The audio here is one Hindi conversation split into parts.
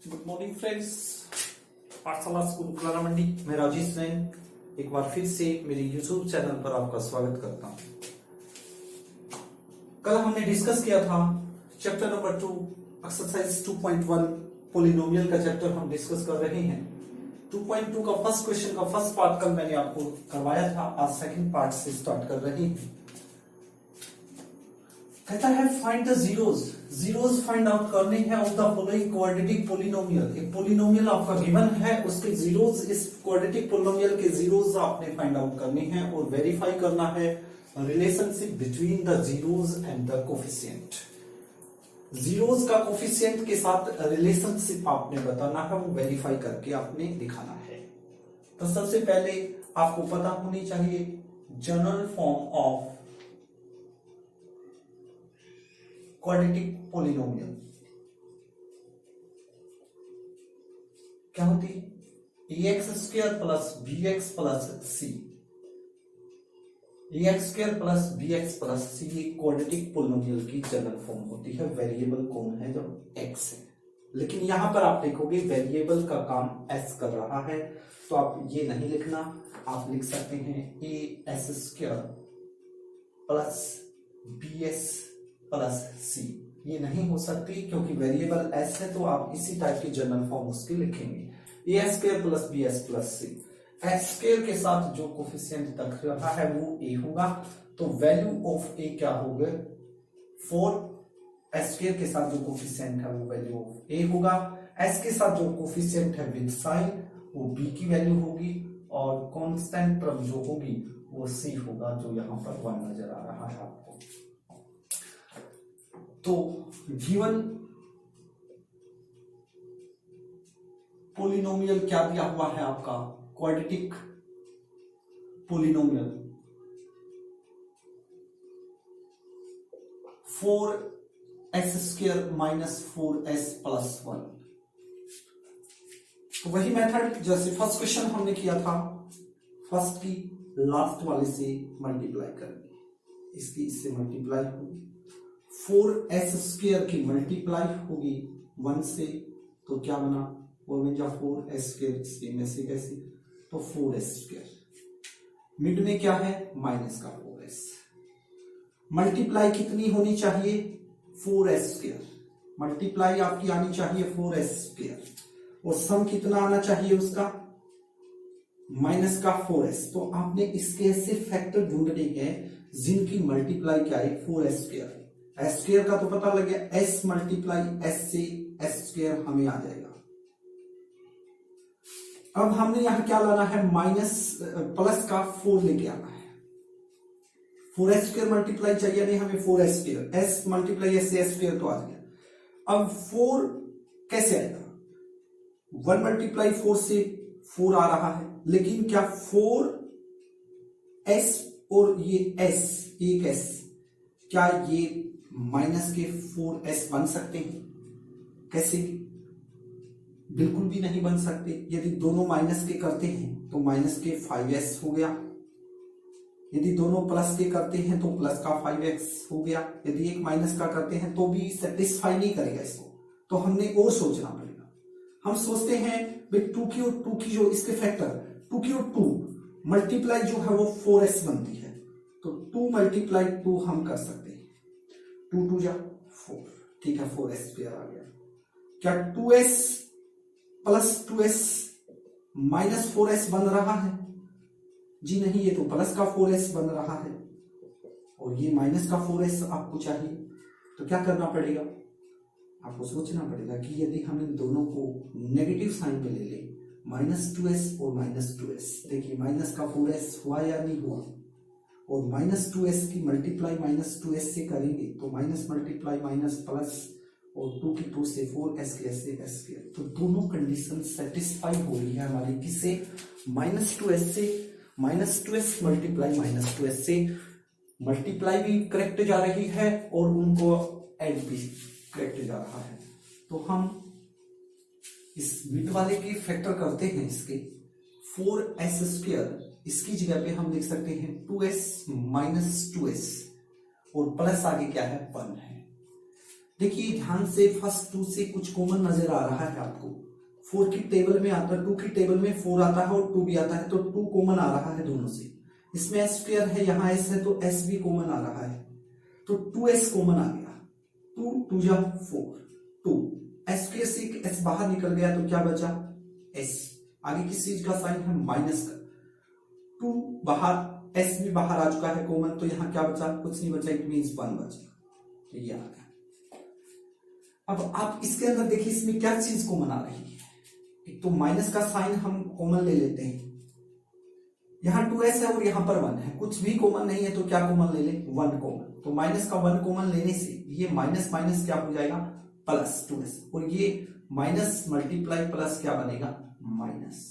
Good morning friends. पाठशाला स्कूल कुलारा मंडी में राजेश जैन एक बार फिर से मेरे यूट्यूब चैनल पर आपका स्वागत करता हूं। कल हमने डिस्कस किया था चैप्टर नंबर 2 एक्सरसाइज 2.1 पोलिनोमियल का चैप्टर हम डिस्कस कर रहे हैं। 2.2 का फर्स्ट क्वेश्चन का फर्स्ट पार्ट कल मैंने आपको करवाया था, आज सेकंड पार्ट से स्टार्ट कर रहे हैं। कहता है find the zeros find out करने हैं of the following quadratic polynomial. एक पोलिनोमियल आपका गिवन है, उसके जीरोज, इस क्वाड्रेटिक पोलिनोमियल के जीरोज आपने फाइंड आउट करने हैं और वेरीफाई करना है relationship between the zeros and the coefficient. Zeros का कोफिशिएंट के साथ रिलेशनशिप आपने बताना है, वो वेरीफाई करके आपने दिखाना है। तो सबसे पहले आपको पता होनी चाहिए general form of quadratic polynomial क्या होती है? ax square plus bx plus c, ax square plus bx plus c ये क्वाड्रेटिक पोलिनोमियल की जनरल फॉर्म होती है। वेरिएबल कौन है? जब x है। लेकिन यहां पर आप देखोगे वेरिएबल का काम s कर रहा है, तो आप ये नहीं लिखना, आप लिख सकते हैं as square plus bs plus C. ये नहीं हो सकती क्योंकि वेरिएबल एस है, तो आप इसी टाइप की जनरल फॉर्म उसकी लिखेंगे A square plus B S plus C. S square के साथ जो कोफिशिएंट तक रहा है वो ए होगा, तो वैल्यू ऑफ ए क्या होगा? 4। एस स्क्वायर के साथ जो कोफिशिएंट है वो वैल्यू ऑफ ए होगा। एस के साथ जो कोफिशिएंट है विद साइन वो बी की वैल्यू होगी, और कांस्टेंट टर्म जो होगी वो सी होगा, जो यहां पर 1 नजर आ रहा है आपको। तो गिवन पोलिनोमियल क्या दिया हुआ है आपका? Quadratic polynomial 4x square minus 4s plus 1। तो वही मेथड जैसे फर्स्ट क्वेश्चन हमने किया था, फर्स्ट की लास्ट वाले से मल्टीप्लाई करनी, इसकी इससे मल्टीप्लाई होगी। 4s स्क्वायर की मल्टीप्लाई होगी 1 से, तो क्या बना? 4 में जा 4s स्क्वायर, सेम ऐसे कैसे? तो 4s स्क्वायर। मिड में क्या है? माइनस का 4s। मल्टीप्लाई कितनी होनी चाहिए? 4s square. मल्टीप्लाई आपकी आनी चाहिए 4s स्क्वायर, और सम कितना आना चाहिए उसका? माइनस का 4s। तो आपने इसके ऐसे फैक्टर ढूंढने हैं जिनकी मल्टीप्लाई क्या है? 4s square. एस स्क्वायर का तो पता लग गया, एस मल्टीप्लाई एस से एस स्क्वायर हमें आ जाएगा। अब हमने यहां क्या लाना है? माइनस प्लस का 4 लेके आना है। 4s स्क्वायर मल्टीप्लाई चाहिए नहीं हमें, 4s square, S multiply S से एस स्क्वायर तो आ गया। अब 4 कैसे आएगा? 1 मल्टीप्लाई 4 से 4 आ रहा है, लेकिन क्या 4s और ये s, एक s, क्या ये माइनस के 4s बन सकते हैं? कैसे? बिल्कुल भी नहीं बन सकते। यदि दोनों माइनस के करते हैं तो माइनस के 5s हो गया, यदि दोनों प्लस के करते हैं तो प्लस का 5x हो गया, यदि एक माइनस का करते हैं तो भी सेटिस्फाई नहीं करेगा इसको, तो हमने और सोचना पड़ेगा। हम सोचते हैं भाई 2 की और 2 की जो इसके फैक्टर 2 की और 2 मल्टीप्लाई जो है वो 4s बनती है, तो 2 मल्टीप्लाई 2 हम कर सकते हैं। 2 2 जा 4, ठीक है, 4s स्क्वायर आ गया। क्या 2s plus 2s minus 4s बन रहा है? जी नहीं, ये तो प्लस का 4s बन रहा है, और ये माइनस का 4s आपको चाहिए। तो क्या करना पड़ेगा? आपको सोचना पड़ेगा कि यदि हम इन दोनों को नेगेटिव साइन पे ले ले, माइनस 2s और माइनस 2s, देखिए माइनस का 4s हुआ या नहीं हुआ, और माइनस 2s की मल्टीप्लाई माइनस 2s से करेंगे तो माइनस मल्टीप्लाई माइनस प्लस, और 2 की 2 से 4s के ऐसे s के, तो दोनों कंडीशन सेटिस्फाई हो रही है हमारी किससे? माइनस 2s से। Minus 2s multiply minus 2s से मल्टीप्लाई भी करेक्ट जा रही है और उनको ऐड भी करेक्ट जा रहा है। तो हम इस मिड वाले के फैक्टर करते हैं, इसके 4s स्क्वायर, इसकी जगह पे हम लिख सकते हैं 2s माइनस 2s, और प्लस आगे क्या है? 1 है। देखिए ध्यान से, फर्स्ट 2 से कुछ कॉमन नजर आ रहा है आपको। 4 की टेबल में आता है, 2 की टेबल में 4 आता है और 2 भी आता है, तो 2 कॉमन आ रहा है दोनों से। इसमें s स्क्वायर है, यहाँ s है, तो s भी कॉमन आ रहा है, तो 2s कॉमन आ गया। 2 2 जा 4, 2 s स्क्वायर से s बाहर निकल गया, तो क्या बचा s। आगे किस चीज का साइन है, माइनस का। 2 बाहर, s भी बाहर आ चुका है कॉमन, तो यहाँ क्या बचा, कुछ नहीं बचा, इट मीन्स 1 बचा, तो ये आ गया। अब आप इसके अंदर देखिए इसमें क्या चीज कॉमन आ रही है। एक तो माइनस का साइन हम कॉमन ले लेते हैं, यहाँ 2s है और यहाँ पर 1 है, कुछ भी कॉमन नहीं है, तो क्या कॉमन ले ले, 1 कॉमन। तो माइनस का 1 कॉमन लेने से ये माइनस माइनस क्या हो जाएगा, प्लस 2s, और ये माइनस मल्टीप्लाई प्लस क्या बनेगा, माइनस।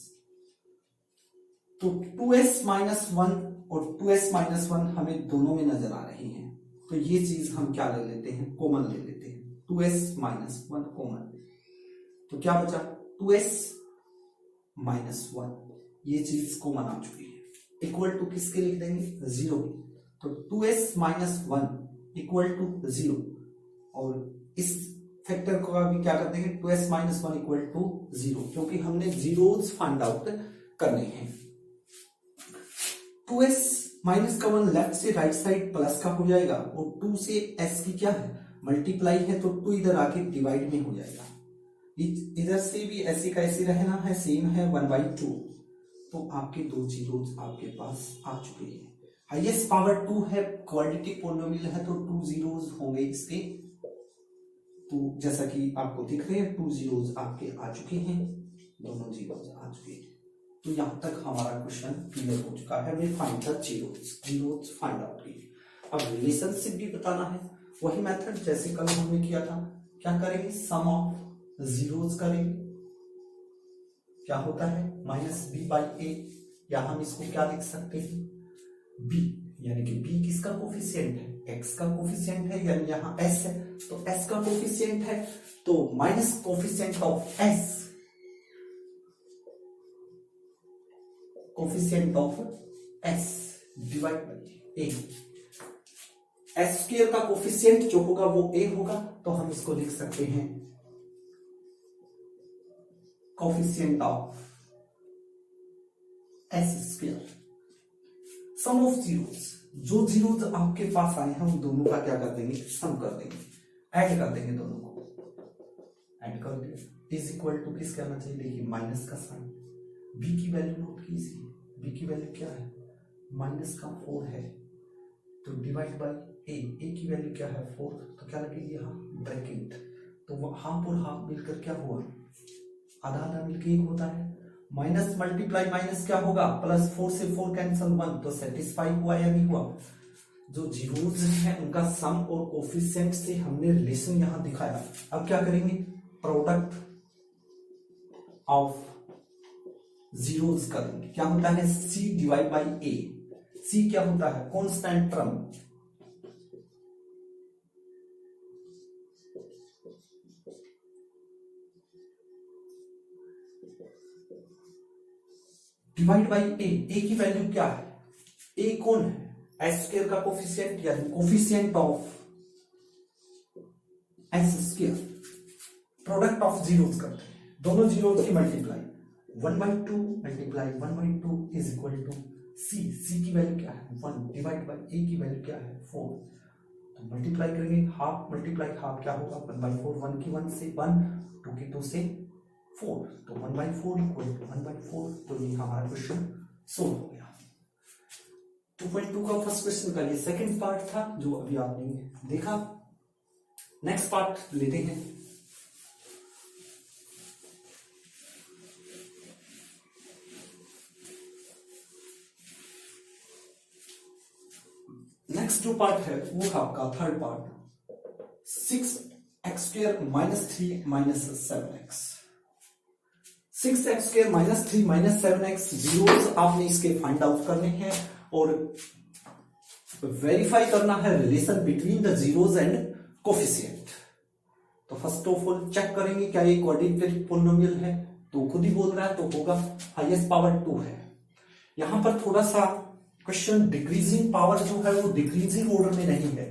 तो 2s माइनस 1 और 2s माइनस 1 हमें दोनों में नजर आ रही है, तो ये चीज हम क्या ले लेते हैं, कॉमन ले लेते हैं। 2s माइनस 1 कॉमन, तो क्या बचा 2s माइनस 1, ये चीज कॉमन आ चुकी है। इक्वल टू किसके लिख देंगे, 0, तो 2s माइनस 1 इक्वल टू 0, और इस फैक्टर को भी क्या कर देंगे, 2s माइनस 1 इक्वल टू 0, क्योंकि हमने जीरोस फाइंड आउट करने हैं। 2s माइनस का 1 लेफ्ट से राइट साइड प्लस का हो जाएगा, और 2 से s की क्या है, मल्टीप्लाई है, तो 2 इधर आके डिवाइड में हो जाएगा। इधर से भी ऐसे का ऐसे रहना है, सेम है 1/2, तो आपके 2 जीरोस आपके पास आ चुके हैं। हाईएस्ट पावर 2 है, क्वाड्रेटिक पॉलिनोमियल है, तो 2 जीरोस होंगे इसके। तो जैसा कि आपको दिख रहे हैं 2 जीरोस आपके आ चुके हैं, दोनों जीरोस आ चुके हैं। तो यहां तक हमारा क्वेश्चन क्लियर हो चुका है। We find the zeros find out किए। अब रिलेशनशिप भी बताना है, वही मेथड जैसे कल हमने किया था। क्या करेंगे, सम ऑफ जीरोस करेंगे, क्या होता है माइनस b/a, या हम इसको क्या लिख सकते हैं, b, यानी कि b किसका कोफिशिएंट है, x का कोफिशिएंट है, यानी यहाँ s है, तो s का कोफिशिएंट है, तो minus coefficient of s, coefficient of s divide by a। s square का कोफिशिएंट जो होगा वो a होगा, तो हम इसको लिख सकते हैं coefficient of s square. Sum of zeros, जो जीरोस आपके पास आए हैं उन दोनों का क्या कर देंगे, सम कर देंगे, ऐड कर देंगे, दोनों को ऐड कर दिया, इज इक्वल टू किस करना चाहिए, देखिए माइनस का साइन। b की वैल्यू नोट कीजिए, b की वैल्यू क्या है, माइनस का 4 है, तो डिवाइड बाय a, a की वैल्यू क्या है 4, तो क्या लगेगी यहाँ ब्रैकेट, तो हाफ और हाफ मिलकर क्या हुआ, आधा आधा मिलकर 1 होता है। माइनस मल्टीप्लाई माइनस क्या होगा, प्लस 4 से 4 कैंसल 1, तो सेटिस्फाई हुआ या नहीं हुआ। जो जीरोस हैं उनका सम और कोफिशिएंट से हमने रिलेशन यहां दिखाया। अब क्या करेंगे, प्रोडक्ट ऑफ जीरोस करेंगे। क्या होता है, c divide by a, c क्या होता है, constant term, divide by a की वैल्यू क्या है, a कौन है, s स्क्वायर का कोफिशिएंट, यानी coefficient of s square. Product of zeros करते हैं, दोनों जीरोस की multiply, 1/2 multiply 1/2 is equal to c की वैल्यू क्या है 1, डिवाइड बाई a की वैल्यू क्या है 4, तो मल्टीप्लाई करेंगे, हाफ मल्टीप्लाई हाफ क्या होगा 1/4, 1 की 1 से 1, 2 की 2 से 4, तो 1/4 इक्वल टू 1/4, तो ये हमारा क्वेश्चन सोल्व हो गया। 2.2 का फर्स्ट क्वेश्चन का ये सेकंड पार्ट था जो अभी आपने देखा। नेक्स्ट पार्ट लेते हैं। नेक्स्ट जो पार्ट है वो है आपका third part, 6x² minus 3 minus 7x। 6x² minus 3 minus 7x zeros आपने इसके फाइंड आउट करने हैं और वेरीफाई करना है relation between the zeros and coefficient. तो फर्स्ट ऑफ ऑल चेक करेंगे क्या ये क्वाड्रेटिक पॉलिनोमियल है, तो खुद ही बोल रहा है, तो होगा हाईएस्ट पावर 2 है। यहां पर थोड़ा सा क्वेश्चन डिक्रीजिंग पावर जो है वो डिक्रीजिंग ऑर्डर में नहीं है,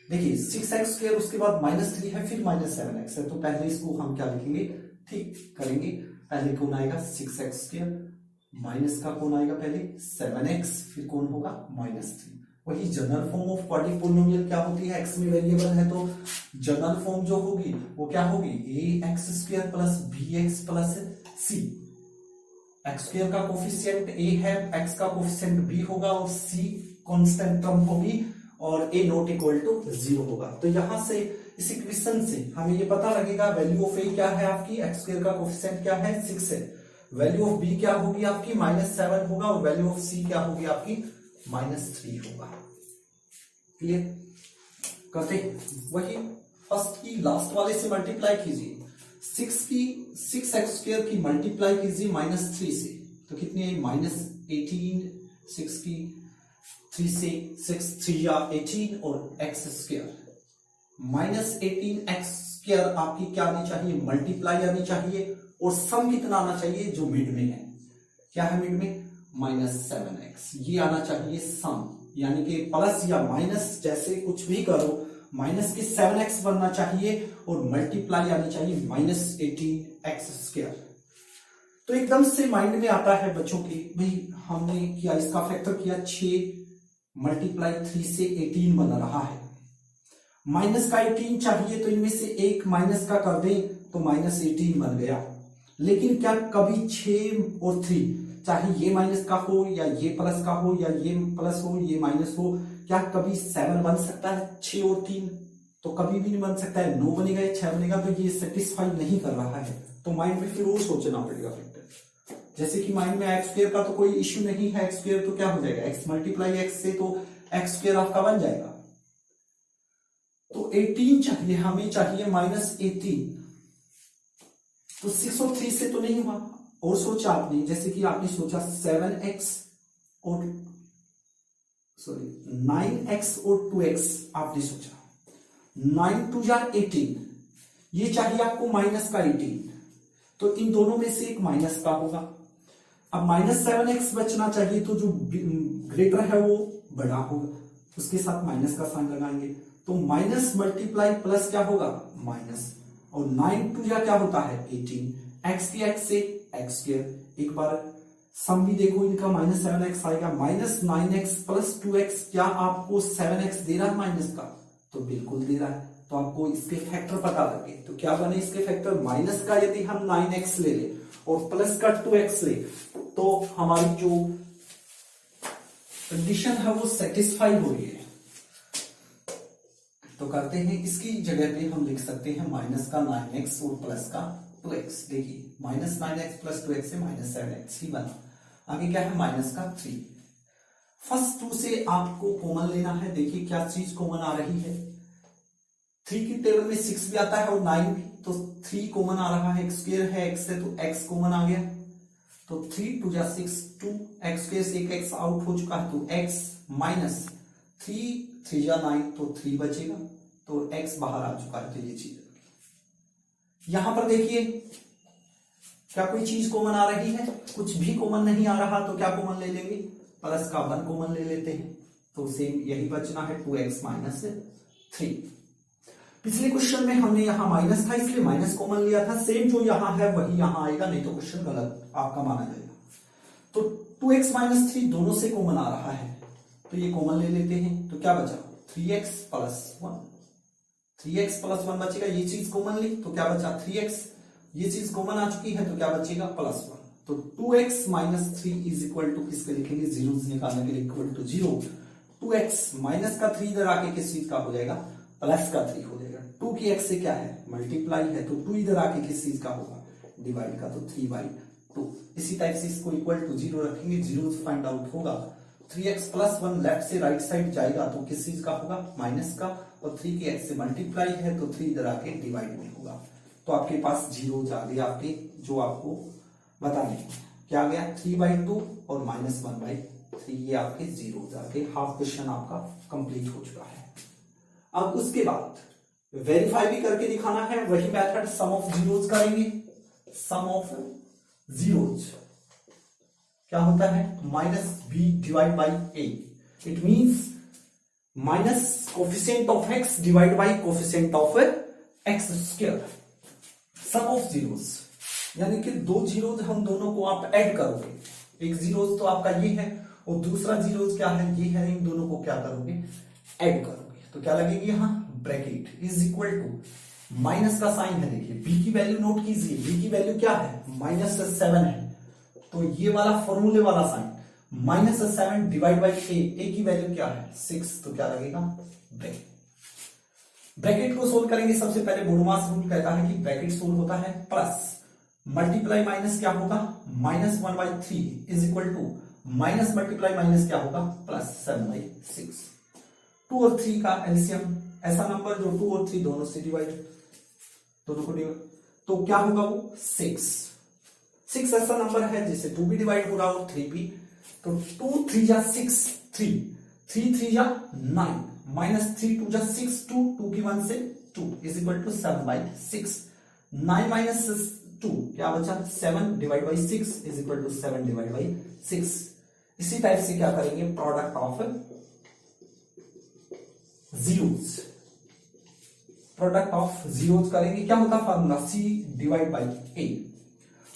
देखिए 6x² उसके बाद -3 है, फिर -7x है, तो पहले इसको हम क्या लिखेंगे, ठीक करेंगे। पहले कौन आएगा 6x², माइनस का कौन आएगा पहले 7x, फिर कौन होगा -3। वही general form of quadratic polynomial क्या होती है, x में वेरिएबल है तो जनरल फॉर्म जो होगी वो क्या होगी, ax² plus bx plus c। x² का कोफिशिएंट a है, x का कोफिशिएंट b होगा और c कांस्टेंट टर्म होगी और a नॉट इक्वल टू 0 होगा। तो यहां से इस इक्वेशन से हमें ये पता लगेगा वैल्यू ऑफ a क्या है आपकी, x² का कोफिशिएंट क्या है 6 है, वैल्यू ऑफ b क्या होगी आपकी -7 होगा और वैल्यू ऑफ c क्या होगी आपकी -3 होगा। क्लियर, करते वही फर्स्ट की लास्ट वाले से मल्टीप्लाई कीजिए, 6x² की मल्टीप्लाई कीजिए -3 से, तो कितनी है -18, 6 की 3 से 6 3 या 18 और x² -18x² आपकी क्या आनी चाहिए, मल्टीप्लाई आनी चाहिए और सम कितना आना चाहिए जो मिड में है, क्या है मिड में -7x, ये आना चाहिए सम, यानी कि प्लस या माइनस जैसे कुछ भी करो माइनस के 7x बनना चाहिए और मल्टीप्लाई आनी चाहिए -18x²। तो एकदम से माइंड में आता है बच्चों की, भाई हमने किया इसका फैक्टर किया 6 मल्टीप्लाई 3 से 18 बन रहा है, माइनस का 18 चाहिए तो इनमें से एक माइनस का कर दें तो -18 बन गया। लेकिन क्या कभी 6 और 3 चाहे ये माइनस का हो या ये प्लस का हो या ये प्लस हो ये माइनस हो, क्या कभी 7 बन सकता है 6 और 3, तो कभी भी नहीं बन सकता है, 9 बनेगा या 6 बनेगा, तो ये सेटिस्फाई नहीं कर रहा है। तो माइंड में फिर वो सोचना पड़ेगा फैक्टर, जैसे कि माइंड में x² का तो कोई इश्यू नहीं है, x² तो क्या हो जाएगा x मल्टीप्लाई x से तो x² आपका बन जाएगा। तो 18 चाहिए, हमें चाहिए -18, तो 6 और 3 से तो नहीं हुआ, और सोचा आपने जैसे कि आपने सोचा 7x और 9x और 2x आपने सोचा, 9 2 या 18, ये चाहिए आपको माइनस का 18, तो इन दोनों में से एक माइनस का होगा। अब -7x बचना चाहिए, तो जो ग्रेटर है वो बड़ा होगा, उसके साथ माइनस का साइन लगाएंगे, तो माइनस मल्टीप्लाई प्लस क्या होगा माइनस, और 9 2 या क्या होता है 18, x की x से x², एक बार सम भी देखो इनका -7x आएगा, -9x प्लस 2x, क्या आपको 7x दे रहा है माइनस का, तो बिल्कुल दे रहा है, तो आपको इसके फैक्टर पता लगे, तो क्या बने इसके फैक्टर, माइनस का यदि हम 9x ले ले और प्लस का 2x ले, तो हमारी जो कंडीशन है वो सेटिस्फाई हो रही है। तो करते हैं इसकी जगह पे हम लिख सकते हैं माइनस का 9x और प्लस का 2x, देखिए -9x प्लस 2x से -7x ही बना, आगे क्या है माइनस का 3, फर्स्ट 2 से आपको कॉमन लेना है, देखिए क्या चीज कॉमन आ रही है, 3 की टेबल में 6 भी आता है और 9 भी, तो 3 कॉमन आ रहा है, x² है x से तो x कॉमन आ गया, तो 3 2 जा 6, 2 x² से एक x आउट हो चुका है, तो x माइनस 3 3 जा 9, तो 3 बचेगा, तो x बाहर आ चुका है, तो ये चीज यहां पर देखिए क्या कोई चीज कॉमन आ रही है, कुछ भी कॉमन नहीं आ रहा, तो क्या कॉमन ले लेंगे, प्लस का 1 कॉमन ले लेते हैं, तो सेम यही बचना है 2x माइनस 3। पिछले क्वेश्चन में हमने यहां माइनस था इसलिए माइनस कॉमन लिया था, सेम जो यहां है वही यहां आएगा, नहीं तो क्वेश्चन गलत आपका माना जाएगा। तो 2x माइनस 3 दोनों से कॉमन आ रहा है, तो ये कॉमन ले लेते हैं, तो क्या बचा 3x प्लस 1, 3x प्लस 1 बचेगा, ये चीज कॉमन ली तो क्या बचा 3x, ये चीज कॉमन आ चुकी है तो क्या बचेगा +1, तो 2x minus 3 is equal to किसके लिखेंगे, जीरोस निकालने के लिए इक्वल टू 0, 2x माइनस का 3 इधर आके किस चीज का हो जाएगा, प्लस का 3 हो जाएगा, 2 की x से क्या है मल्टीप्लाई है, तो 2 इधर आके किस चीज का होगा डिवाइड का, तो 3/2, इसी टाइप से इसको इक्वल टू 0 रखेंगे, जीरो फाइंड आउट होगा, 3x प्लस 1 लेफ्ट से राइट साइड जाएगा तो किस चीज का होगा माइनस का, और 3 के x से मल्टीप्लाई है तो 3 इधर आके डिवाइड में होगा, तो आपके पास जीरो आ गया, आपके जो आपको बताने क्या आ गया 3/2 और -1/3, ये आपके जीरो आ गए, हाफ क्वेश्चन आपका कंप्लीट हो चुका है। अब उसके बाद वेरीफाई भी करके दिखाना है, वही मेथड सम ऑफ जीरोज करेंगे, सम ऑफ जीरोज क्या होता है -b divide by a, it means minus coefficient of x divide by coefficient of x square, sum of zeros, यानी कि दो जीरोस हम दोनों को आप ऐड करोगे, एक जीरोस तो आपका ये है और दूसरा जीरोस क्या है, ये है, इन दोनों को क्या करोगे, ऐड करोगे, तो क्या लगेगी यहां bracket is equal to, minus का साइन है, देखिए बी की वैल्यू नोट कीजिए, बी की वैल्यू क्या है -7 है, तो ये वाला फॉर्मूले वाला साइन -7 डिवाइड बाई ए की वैल्यू क्या है 6, तो क्या लगेगा ब्रैकेट। ब्रैकेट को सोल्व करेंगे, सबसे पहले बोडमास रूल कहता है कि ब्रैकेट सोल्व होता है प्लस मल्टीप्लाई माइनस क्या होगा -1/3 is equal to minus multiply minus क्या होगा +7/6। 2 और 3 का एलसीएम, ऐसा नंबर जो 2 और 3 दोनों से डिवाइड, दोनों को डिवाइड, तो क्या होगा वो 6 ऐसा नंबर है जिससे 2 भी डिवाइड हो रहा हो 3 भी, तो 2 3 जा 6 3 3 3 जा 9 -3 2 जा 6 2 की 1 से 2 इज इक्वल टू 7/6। 9 माइनस 2 क्या बचा 7 divide by 6 is equal to 7 divide by 6। इसी टाइप से क्या करेंगे product of zeros, product of zeros करेंगे, क्या होता formula C divide by A।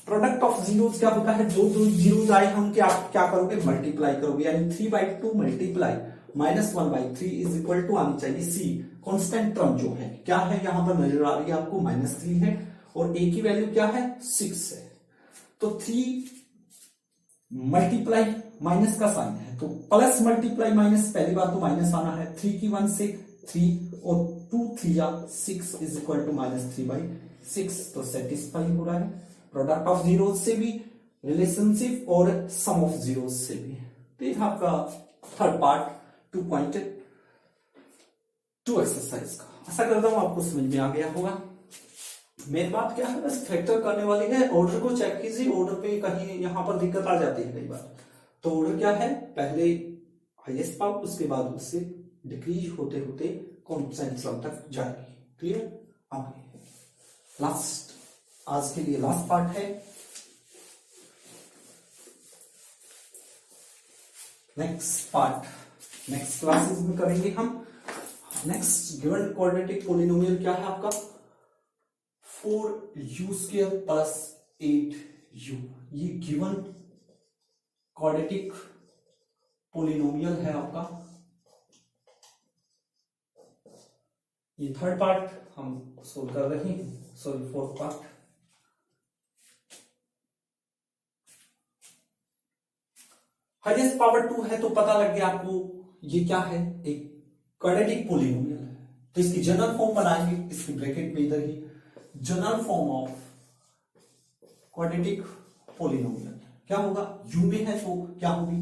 Product of zeros क्या होता है, जो जो जीरोस आए हम क्या करोगे मल्टीप्लाई करोगे, यानी 3/2 मल्टीप्लाई -1/3 इज इक्वल टू आनी चाहिए C, कांस्टेंट टर्म जो है क्या है यहां पर नजर आ रही है आपको -3 है और A की वैल्यू क्या है 6 है, तो 3 मल्टीप्लाई माइनस का साइन है तो प्लस मल्टीप्लाई माइनस, पहली बार तो माइनस आना है, 3 की 1 से 3 और 2 3 या 6 इज इक्वल टू -3/6, तो सेटिस्फाई हो रहा है प्रोडक्ट ऑफ जीरोस से भी, रिलेशनशिप और सम ऑफ जीरोस से भी। तो ये आपका थर्ड पार्ट 2.2 एक्सरसाइज का, आशा करता हूं आपको समझ में आ गया होगा। मेन बात क्या है बस फैक्टर करने वाली है, ऑर्डर को चेक कीजिए, ऑर्डर पे कहीं यहां पर दिक्कत आ जाती है कई बार, तो ऑर्डर क्या है पहले हाईएस्ट पावर उसके बाद उससे डिक्रीज होते होते कांस्टेंट टर्म तक जाएगी। क्लियर, आगे लास्ट, आज के लिए लास्ट पार्ट है। नेक्स्ट पार्ट नेक्स्ट क्लासेस में करेंगे हम। नेक्स्ट गिवन क्वाड्रेटिक पॉलिनोमियल क्या है आपका 4u² प्लस 8u, ये गिवन क्वाड्रेटिक पॉलिनोमियल है आपका। ये थर्ड पार्ट हम सोल्व कर रहे हैं, sorry fourth part. Highest power 2 है तो पता लग गया आपको ये क्या है, एक क्वाड्रेटिक पॉलिनोमियल है, तो इसकी जनरल फॉर्म बनाएंगे, इसकी ब्रैकेट में इधर ही general form of quadratic polynomial क्या होगा, u में है तो क्या होगी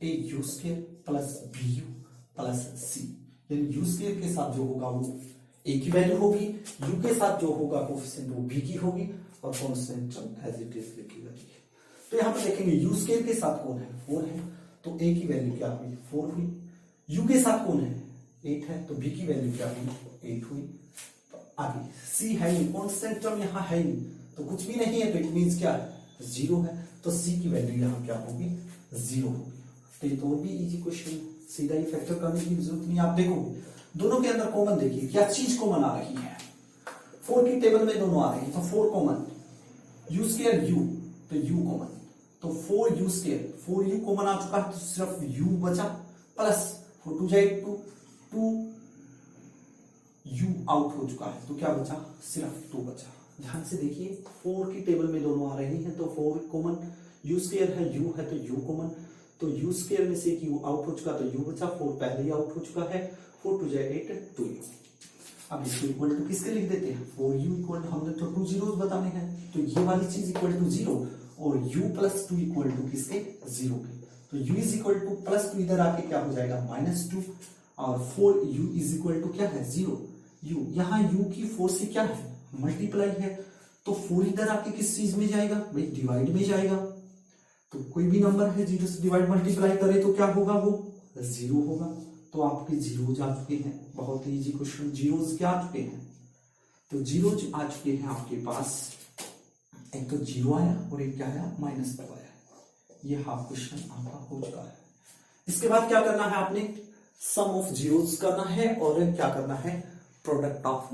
au² plus bu plus c, यानी u² के साथ जो होगा वो a की वैल्यू होगी, u के साथ जो होगा कोफिशिएंट वो b की होगी और constant term as it is लिखी जाती है। तो यहां पर देखेंगे u² के साथ कौन है 4 है, तो a की वैल्यू क्या हुई 4 हुई, u के साथ कौन है 8 है तो b की वैल्यू क्या हुई 8 हुई। आगे c है नहीं, कांस्टेंट टर्म यहां है नहीं तो कुछ भी नहीं है, तो इट मींस क्या है 0 है, तो c की वैल्यू यहां क्या होगी 0 होगी। तो ये तो भी इजी क्वेश्चन, सीधा ही फैक्टर करने की जरूरत नहीं। आप देखोगे दोनों के अंदर कॉमन, देखिए क्या चीज कॉमन आ रही है, 4 की टेबल में दोनों आ रही है, तो 4 कॉमन, u² u तो u कॉमन, तो 4u², 4u कॉमन आ चुका है तो सिर्फ u बचा, प्लस 4 2 जाए 2 2 u आउट हो चुका है तो क्या बचा सिर्फ 2 बचा। ध्यान से देखिए 4 की टेबल में दोनों आ रही हैं तो 4 कॉमन, u² है u है तो u कॉमन, तो u² में से एक u आउट हो चुका तो u बचा, 4 पहले ही आउट हो चुका है, 4 2 जाए 8 2u। अब इसको इक्वल टू किसके लिख देते हैं 4u इक्वल, हमने तो 2 जीरोस बताने हैं तो ये वाली चीज इक्वल टू 0 और u प्लस 2 इक्वल टू किसके 0 के, तो u is equal two plus 2 इधर आके क्या हो जाएगा -2 और 4u इज इक्वल टू क्या है 0, u यहां u की 4 से क्या है मल्टीप्लाई है तो 4 इधर आके किस चीज में जाएगा भाई डिवाइड में जाएगा, तो कोई भी नंबर है 0 से डिवाइड मल्टीप्लाई करे तो क्या होगा वो 0 होगा, तो आपके जीरोज आ चुके हैं। बहुत ही इजी क्वेश्चन, जीरोज क्या आ चुके हैं, तो जीरोज आ चुके हैं आपके पास, एक तो 0 आया और एक क्या आया -2 आया, ये हाफ क्वेश्चन आपका हो चुका है। इसके बाद क्या करना है आपने सम ऑफ जीरोस करना है और क्या करना है, प्रोडक्ट ऑफ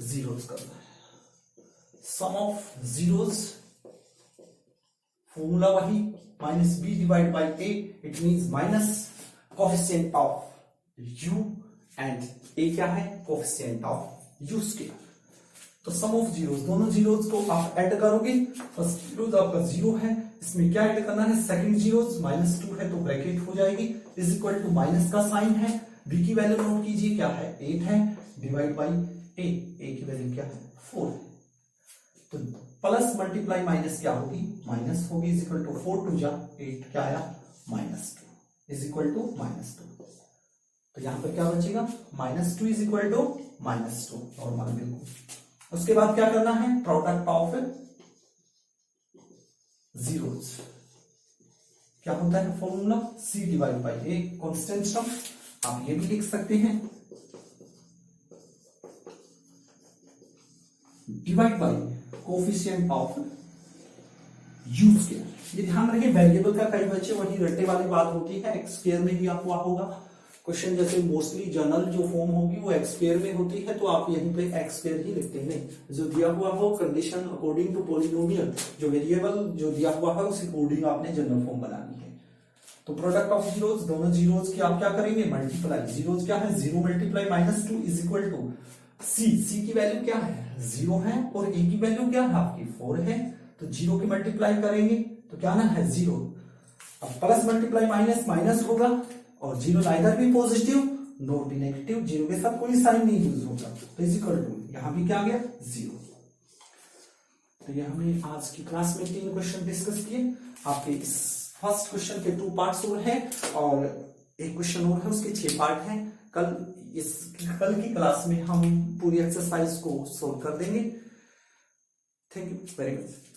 जीरोस करना है। सम ऑफ जीरोस फॉर्मूला वही, minus B divide by A, it means minus coefficient of U and A क्या है, कोफिशिएंट ऑफ यू स्क्वायर। तो सम ऑफ जीरोस, दोनों जीरोस को आप ऐड करोगे, फर्स्ट जीरोस आपका 0 है, इसमें क्या ऐड करना है, सेकंड जीरोस -2 है तो ब्रैकेट हो जाएगी, इज इक्वल टू माइनस का साइन है, बी की वैल्यू नोट कीजिए क्या है 8 है, डिवाइड बाई ए की वैल्यू क्या है 4 है। तो प्लस मल्टीप्लाई माइनस क्या होगी, माइनस होगी, इज इक्वल टू 4 2 जा 8 क्या आया -2 इज इक्वल टू -2। तो यहां पर क्या बचेगा, -2 इज इक्वल टू -2 नॉर्मल बिल्कुल। उसके बाद क्या करना है, प्रोडक्ट ऑफ जीरोस क्या होता है formula, c divide by a, constant term आप ये भी लिख सकते हैं, divide by coefficient of you square. ये ध्यान रखिए, वेरिएबल का कई बच्चे वही रट्टे वाली बात होती है, एक्स स्क्वायर में ही आपको होगा क्वेश्चन, जैसे मोस्टली जनरल जो फॉर्म होगी वो एक्स स्क्वायर में होती है, तो आप यहीं पे एक्स स्क्वायर ही लिखते हैं। नहीं, जो दिया हुआ हो कंडीशन अकॉर्डिंग टू पॉलिनोमियल, जो वेरिएबल जो दिया हुआ है उसी अकॉर्डिंग आपने जनरल फॉर्म बनानी है। तो प्रोडक्ट ऑफ जीरोस, दोनों जीरोस की आप क्या करेंगे, मल्टीप्लाई, जीरोस क्या है 0 मल्टीप्लाई -2 इज इक्वल टू सी की वैल्यू क्या है 0 है और ए की वैल्यू क्या है आपकी 4 है, तो 0 की मल्टीप्लाई करेंगे तो क्या ना है 0, अब प्लस मल्टीप्लाई माइनस माइनस होगा और 0 नाइदर भी पॉजिटिव नोट भी नेगेटिव, 0 के साथ कोई साइन नहीं यूज होगा, तो इज इक्वल टू यहां भी क्या आ गया 0। तो ये हमने आज की क्लास में 3 क्वेश्चन डिस्कस किए। आपके इस फर्स्ट क्वेश्चन के 2 पार्ट्स और हैं और एक क्वेश्चन और है उसके 6 पार्ट हैं। कल की क्लास में हम पूरी एक्सरसाइज को सोल्व कर देंगे। Thank you very much.